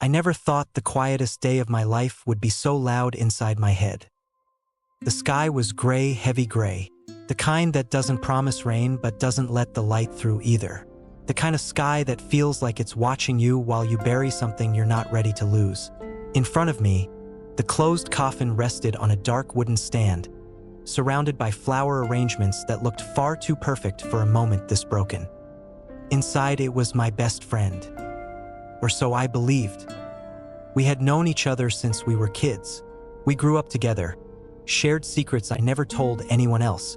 I never thought the quietest day of my life would be so loud inside my head. The sky was gray, heavy gray. The kind that doesn't promise rain but doesn't let the light through either. The kind of sky that feels like it's watching you while you bury something you're not ready to lose. In front of me, the closed coffin rested on a dark wooden stand, surrounded by flower arrangements that looked far too perfect for a moment this broken. Inside it was my best friend. Or so I believed. We had known each other since we were kids. We grew up together, shared secrets I never told anyone else,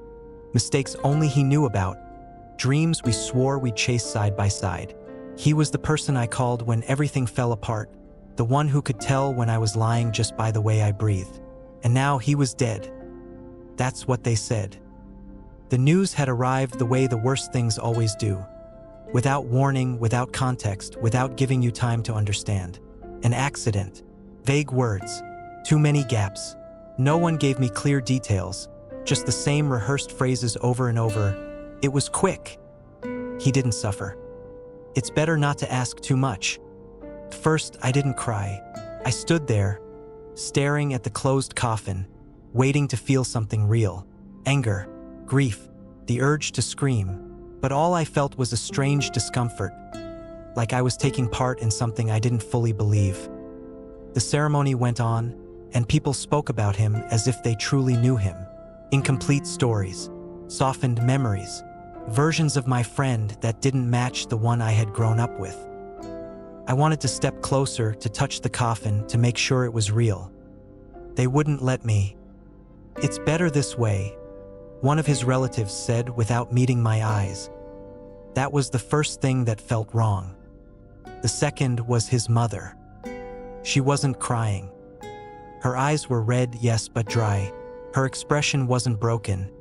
mistakes only he knew about, dreams we swore we'd chase side by side. He was the person I called when everything fell apart, the one who could tell when I was lying just by the way I breathed. And now he was dead. That's what they said. The news had arrived the way the worst things always do. Without warning, without context, without giving you time to understand. An accident. Vague words. Too many gaps. No one gave me clear details, just the same rehearsed phrases over and over. It was quick. He didn't suffer. It's better not to ask too much. First, I didn't cry. I stood there, staring at the closed coffin, waiting to feel something real. Anger, grief, the urge to scream. But all I felt was a strange discomfort, like I was taking part in something I didn't fully believe. The ceremony went on, and people spoke about him as if they truly knew him. Incomplete stories, softened memories, versions of my friend that didn't match the one I had grown up with. I wanted to step closer, to touch the coffin, to make sure it was real. They wouldn't let me. "It's better this way," one of his relatives said without meeting my eyes. That was the first thing that felt wrong. The second was his mother. She wasn't crying. Her eyes were red, yes, but dry. Her expression wasn't broken.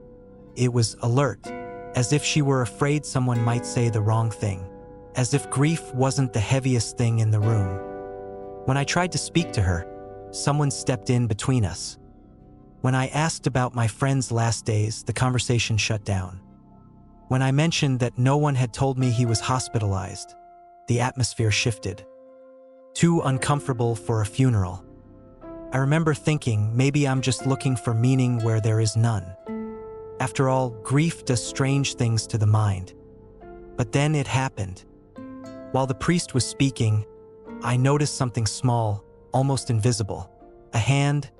It was alert, as if she were afraid someone might say the wrong thing, as if grief wasn't the heaviest thing in the room. When I tried to speak to her, someone stepped in between us. When I asked about my friend's last days, the conversation shut down. When I mentioned that no one had told me he was hospitalized, the atmosphere shifted. Too uncomfortable for a funeral. I remember thinking, maybe I'm just looking for meaning where there is none. After all, grief does strange things to the mind. But then it happened. While the priest was speaking, I noticed something small, almost invisible. A hand,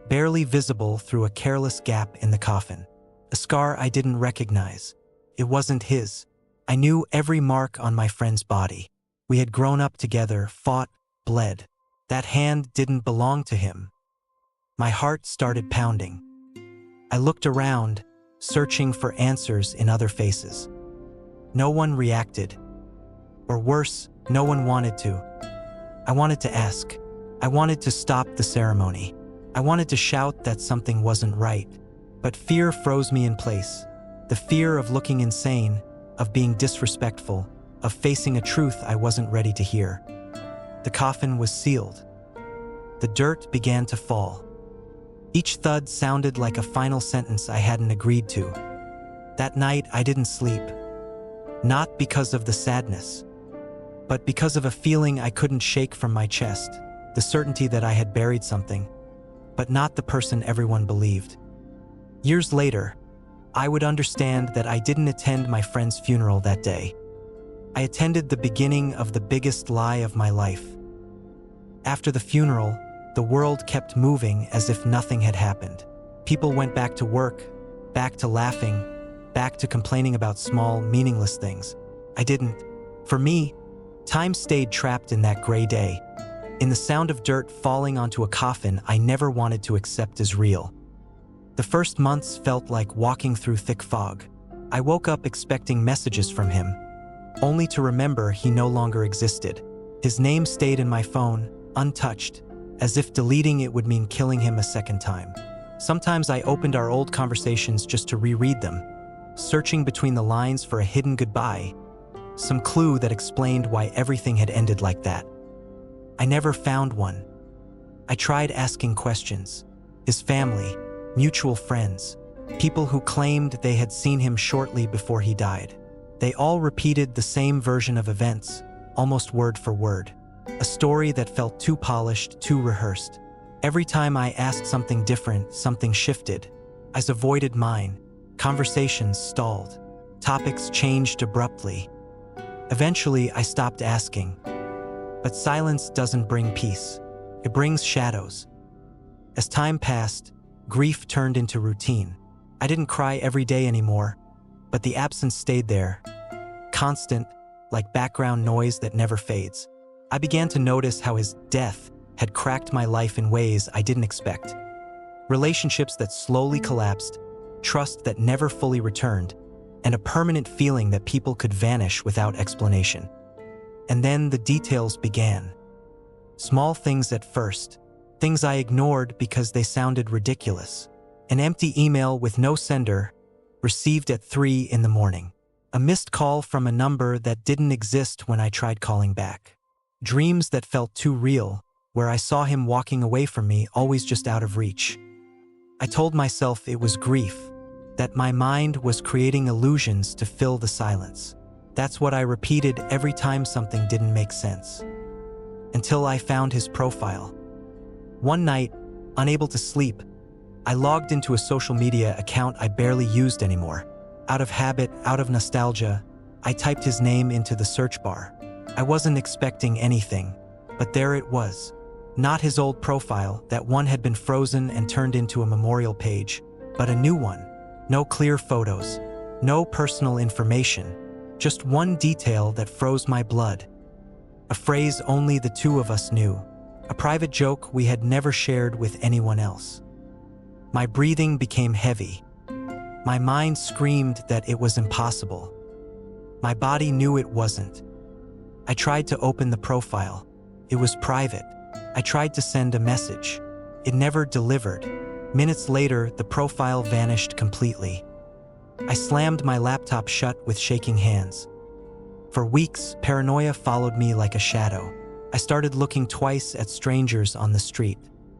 barely visible through a careless gap in the coffin. A scar I didn't recognize. It wasn't his. I knew every mark on my friend's body. We had grown up together, fought, bled. That hand didn't belong to him. My heart started pounding. I looked around, searching for answers in other faces. No one reacted. Or worse, no one wanted to. I wanted to ask. I wanted to stop the ceremony. I wanted to shout that something wasn't right. But fear froze me in place. The fear of looking insane, of being disrespectful, of facing a truth I wasn't ready to hear. The coffin was sealed. The dirt began to fall. Each thud sounded like a final sentence I hadn't agreed to. That night I didn't sleep. Not because of the sadness, but because of a feeling I couldn't shake from my chest, the certainty that I had buried something, but not the person everyone believed. Years later, I would understand that I didn't attend my friend's funeral that day. I attended the beginning of the biggest lie of my life. After the funeral, the world kept moving as if nothing had happened. People went back to work, back to laughing, back to complaining about small, meaningless things. I didn't. For me, time stayed trapped in that gray day, in the sound of dirt falling onto a coffin I never wanted to accept as real. The first months felt like walking through thick fog. I woke up expecting messages from him, only to remember he no longer existed. His name stayed in my phone, untouched, as if deleting it would mean killing him a second time. Sometimes I opened our old conversations just to reread them, searching between the lines for a hidden goodbye, some clue that explained why everything had ended like that. I never found one. I tried asking questions. His family, mutual friends, people who claimed they had seen him shortly before he died. They all repeated the same version of events, almost word for word. A story that felt too polished, too rehearsed. Every time I asked something different, something shifted. I avoided mine. Conversations stalled. Topics changed abruptly. Eventually, I stopped asking. But silence doesn't bring peace. It brings shadows. As time passed, grief turned into routine. I didn't cry every day anymore, but the absence stayed there, constant, like background noise that never fades. I began to notice how his death had cracked my life in ways I didn't expect. Relationships that slowly collapsed, trust that never fully returned, and a permanent feeling that people could vanish without explanation. And then the details began. Small things at first, things I ignored because they sounded ridiculous. An empty email with no sender, received at 3 in the morning. A missed call from a number that didn't exist when I tried calling back. Dreams that felt too real, where I saw him walking away from me, always just out of reach. I told myself it was grief, that my mind was creating illusions to fill the silence. That's what I repeated every time something didn't make sense. Until I found his profile. One night, unable to sleep, I logged into a social media account I barely used anymore. Out of habit, out of nostalgia, I typed his name into the search bar. I wasn't expecting anything, but there it was. Not his old profile, that one had been frozen and turned into a memorial page, but a new one. No clear photos, no personal information, just one detail that froze my blood. A phrase only the two of us knew, a private joke we had never shared with anyone else. My breathing became heavy. My mind screamed that it was impossible. My body knew it wasn't. I tried to open the profile. It was private. I tried to send a message. It never delivered. Minutes later, the profile vanished completely. I slammed my laptop shut with shaking hands. For weeks, paranoia followed me like a shadow. I started looking twice at strangers on the street,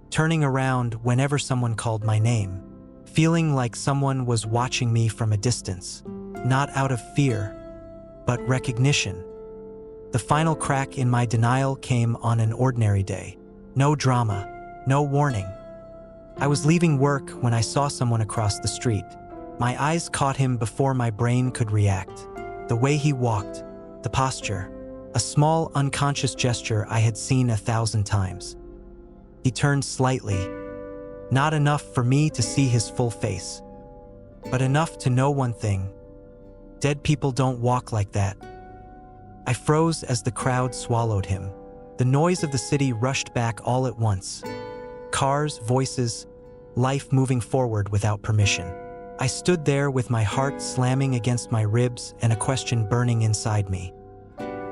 turning around whenever someone called my name, feeling like someone was watching me from a distance, not out of fear, but recognition. The final crack in my denial came on an ordinary day. No drama, no warning. I was leaving work when I saw someone across the street. My eyes caught him before my brain could react. The way he walked, the posture, a small unconscious gesture I had seen 1,000 times. He turned slightly, not enough for me to see his full face, but enough to know one thing: dead people don't walk like that. I froze as the crowd swallowed him. The noise of the city rushed back all at once. Cars, voices, life moving forward without permission. I stood there with my heart slamming against my ribs and a question burning inside me.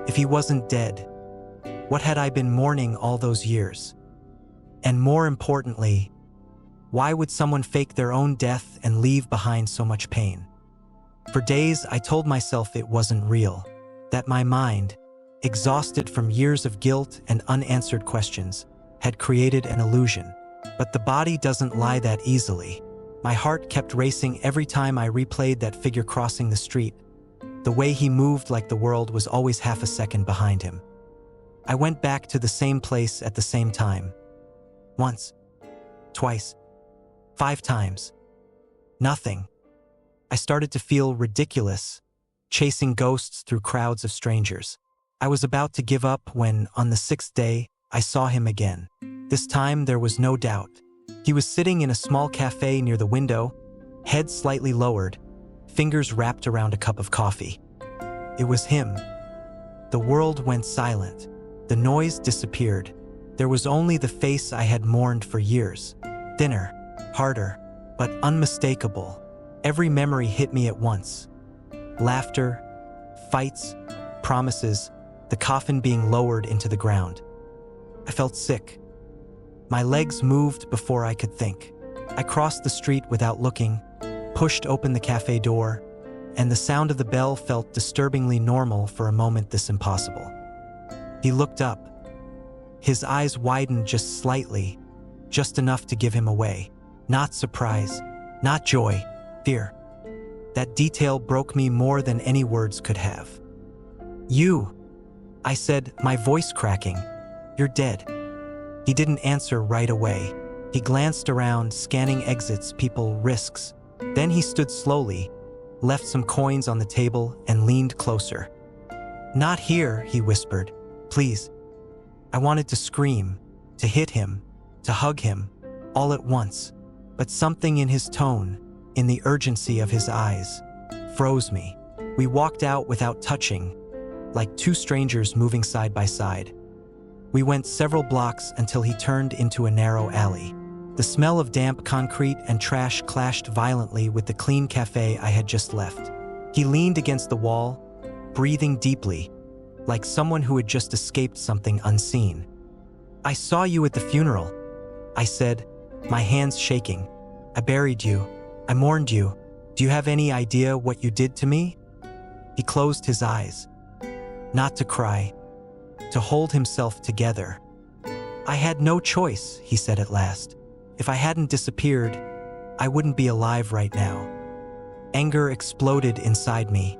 If he wasn't dead, what had I been mourning all those years? And more importantly, why would someone fake their own death and leave behind so much pain? For days, I told myself it wasn't real, that my mind, exhausted from years of guilt and unanswered questions, had created an illusion. But the body doesn't lie that easily. My heart kept racing every time I replayed that figure crossing the street, the way he moved like the world was always half a second behind him. I went back to the same place at the same time. Once, twice, 5 times. Nothing. I started to feel ridiculous, chasing ghosts through crowds of strangers. I was about to give up when, on the 6th day, I saw him again. This time there was no doubt. He was sitting in a small cafe near the window, head slightly lowered, fingers wrapped around a cup of coffee. It was him. The world went silent. The noise disappeared. There was only the face I had mourned for years. Thinner, harder, but unmistakable. Every memory hit me at once. Laughter, fights, promises, the coffin being lowered into the ground. I felt sick. My legs moved before I could think. I crossed the street without looking, pushed open the cafe door, and the sound of the bell felt disturbingly normal for a moment this impossible. He looked up. His eyes widened just slightly, just enough to give him away. Not surprise, not joy, fear. That detail broke me more than any words could have. "You," I said, my voice cracking. "You're dead." He didn't answer right away. He glanced around, scanning exits, people, risks. Then he stood slowly, left some coins on the table, and leaned closer. "Not here," he whispered. "Please." I wanted to scream, to hit him, to hug him, all at once. But something in his tone, in the urgency of his eyes, froze me. We walked out without touching, like two strangers moving side by side. We went several blocks until he turned into a narrow alley. The smell of damp concrete and trash clashed violently with the clean cafe I had just left. He leaned against the wall, breathing deeply, like someone who had just escaped something unseen. "I saw you at the funeral," I said, my hands shaking. "I buried you. I mourned you. Do you have any idea what you did to me?" He closed his eyes. Not to cry, to hold himself together. "I had no choice," he said at last. "If I hadn't disappeared, I wouldn't be alive right now." Anger exploded inside me.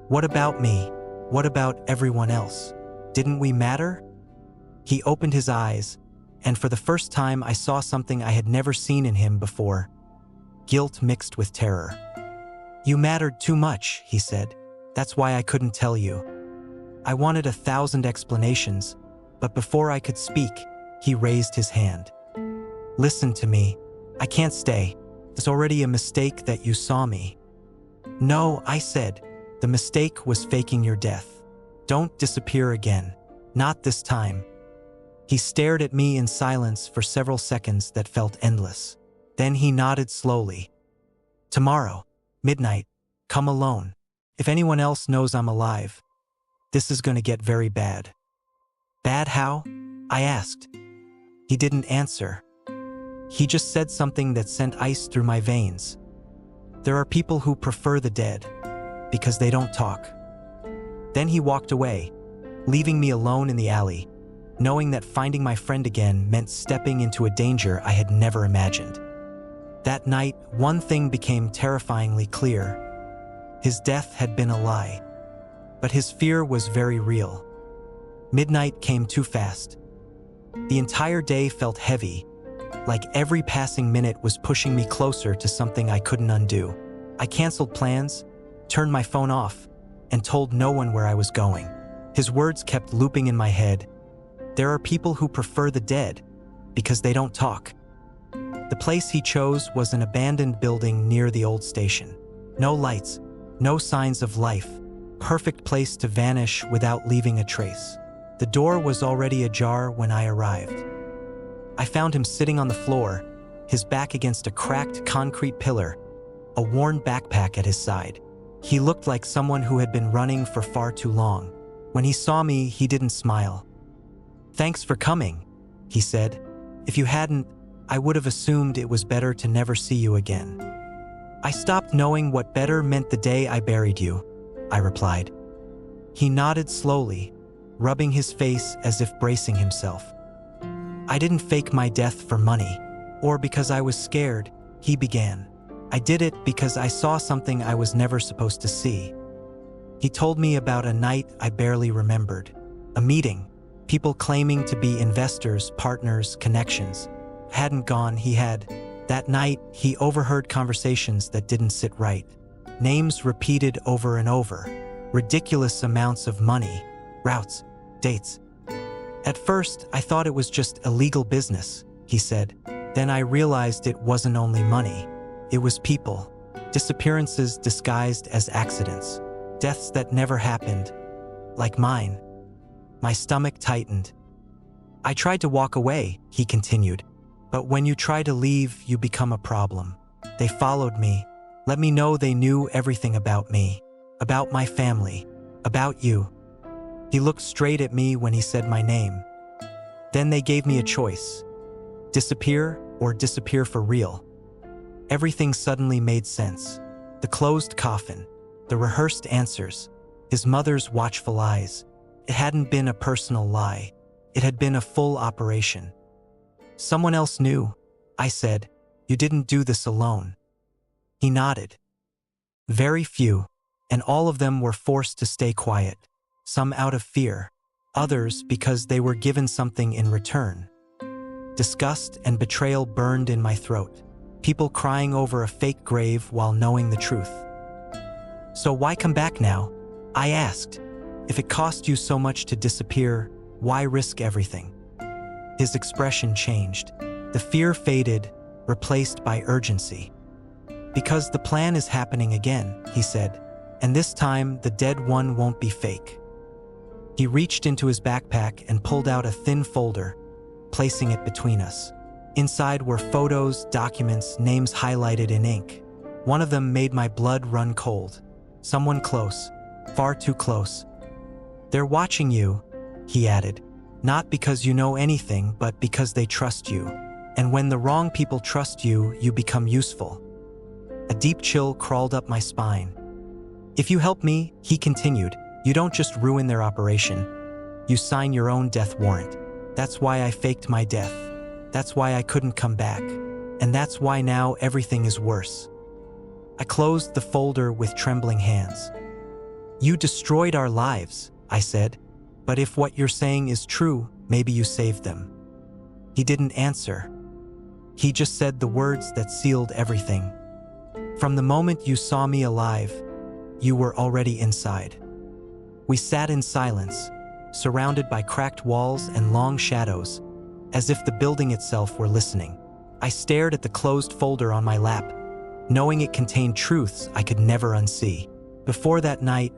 What about me? What about everyone else? Didn't we matter? He opened his eyes, and for the first time I saw something I had never seen in him before. Guilt mixed with terror. "You mattered too much," he said. "That's why I couldn't tell you." I wanted 1,000 explanations, but before I could speak, he raised his hand. "Listen to me. I can't stay. It's already a mistake that you saw me." "No," I said. "The mistake was faking your death. Don't disappear again. Not this time." He stared at me in silence for several seconds that felt endless. Then he nodded slowly. "Tomorrow, midnight, come alone. If anyone else knows I'm alive, this is going to get very bad." "Bad how?" I asked. He didn't answer. He just said something that sent ice through my veins. "There are people who prefer the dead, because they don't talk." Then he walked away, leaving me alone in the alley, knowing that finding my friend again meant stepping into a danger I had never imagined. That night, one thing became terrifyingly clear. His death had been a lie, but his fear was very real. Midnight came too fast. The entire day felt heavy, like every passing minute was pushing me closer to something I couldn't undo. I canceled plans, turned my phone off, and told no one where I was going. His words kept looping in my head. There are people who prefer the dead because they don't talk. The place he chose was an abandoned building near the old station. No lights, no signs of life. Perfect place to vanish without leaving a trace. The door was already ajar when I arrived. I found him sitting on the floor, his back against a cracked concrete pillar, a worn backpack at his side. He looked like someone who had been running for far too long. When he saw me, he didn't smile. "Thanks for coming," he said. "If you hadn't, I would have assumed it was better to never see you again." "I stopped knowing what better meant the day I buried you," I replied. He nodded slowly, rubbing his face as if bracing himself. "I didn't fake my death for money, or because I was scared," he began. "I did it because I saw something I was never supposed to see." He told me about a night I barely remembered. A meeting, people claiming to be investors, partners, connections. Hadn't gone, he had. That night, he overheard conversations that didn't sit right. Names repeated over and over. Ridiculous amounts of money, routes, dates. "At first, I thought it was just illegal business," he said. "Then I realized it wasn't only money. It was people. Disappearances disguised as accidents. Deaths that never happened. Like mine." My stomach tightened. "I tried to walk away," he continued. "But when you try to leave, you become a problem. They followed me, let me know they knew everything about me, about my family, about you." He looked straight at me when he said my name. "Then they gave me a choice. Disappear or disappear for real." Everything suddenly made sense. The closed coffin, the rehearsed answers, his mother's watchful eyes. It hadn't been a personal lie. It had been a full operation. "Someone else knew," I said. "You didn't do this alone." He nodded. "Very few, and all of them were forced to stay quiet. Some out of fear, others because they were given something in return. Disgust and betrayal burned in my throat, people crying over a fake grave while knowing the truth. "So why come back now?" I asked. "If it cost you so much to disappear, why risk everything?" His expression changed. The fear faded, replaced by urgency. "Because the plan is happening again," he said, "and this time the dead one won't be fake." He reached into his backpack and pulled out a thin folder, placing it between us. Inside were photos, documents, names highlighted in ink. One of them made my blood run cold. Someone close, far too close. "They're watching you," he added, "not because you know anything, but because they trust you. And when the wrong people trust you, you become useful." A deep chill crawled up my spine. "If you help me," he continued, "you don't just ruin their operation. You sign your own death warrant. That's why I faked my death. That's why I couldn't come back. And that's why now everything is worse." I closed the folder with trembling hands. "You destroyed our lives," I said, "but if what you're saying is true, maybe you saved them." He didn't answer. He just said the words that sealed everything. "From the moment you saw me alive, you were already inside." We sat in silence, surrounded by cracked walls and long shadows, as if the building itself were listening. I stared at the closed folder on my lap, knowing it contained truths I could never unsee. Before that night,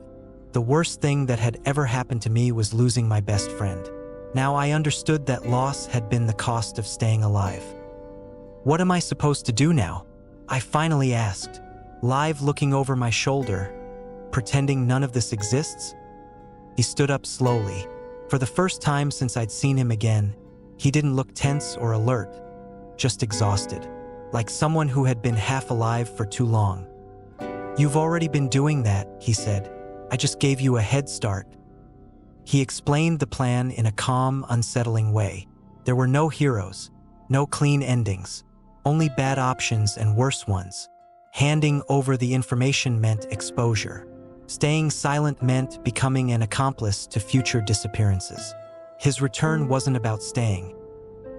the worst thing that had ever happened to me was losing my best friend. Now I understood that loss had been the cost of staying alive. "What am I supposed to do now?" I finally asked, live looking over my shoulder, pretending none of this exists. He stood up slowly. For the first time since I'd seen him again, he didn't look tense or alert, just exhausted, like someone who had been half alive for too long. "You've already been doing that," he said. "I just gave you a head start." He explained the plan in a calm, unsettling way. There were no heroes, no clean endings, only bad options and worse ones. Handing over the information meant exposure. Staying silent meant becoming an accomplice to future disappearances. His return wasn't about staying.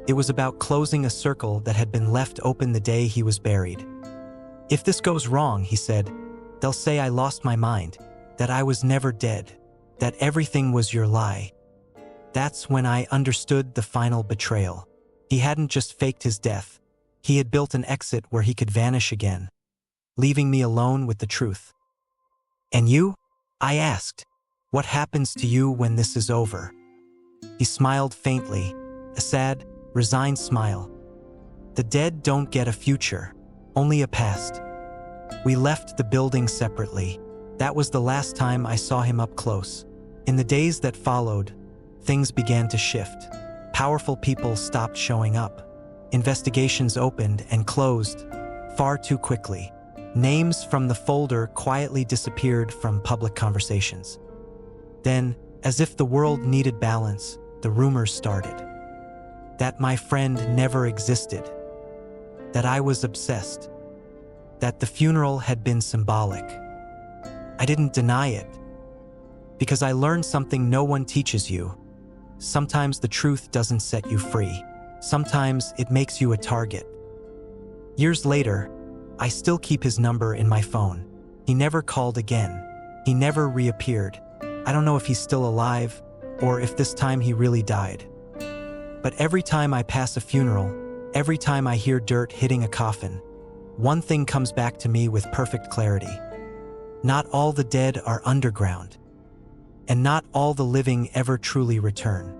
It was about closing a circle that had been left open the day he was buried. "If this goes wrong," he said, "they'll say I lost my mind, that I was never dead, that everything was your lie." That's when I understood the final betrayal. He hadn't just faked his death. He had built an exit where he could vanish again, leaving me alone with the truth. "And you?" I asked. "What happens to you when this is over?" He smiled faintly, a sad, resigned smile. "The dead don't get a future, only a past." We left the building separately. That was the last time I saw him up close. In the days that followed, things began to shift. Powerful people stopped showing up. Investigations opened and closed far too quickly. Names from the folder quietly disappeared from public conversations. Then, as if the world needed balance, the rumors started. That my friend never existed. That I was obsessed. That the funeral had been symbolic. I didn't deny it, because I learned something no one teaches you. Sometimes the truth doesn't set you free. Sometimes it makes you a target. Years later, I still keep his number in my phone. He never called again. He never reappeared. I don't know if he's still alive, or if this time he really died. But every time I pass a funeral, every time I hear dirt hitting a coffin, one thing comes back to me with perfect clarity. Not all the dead are underground, and not all the living ever truly return.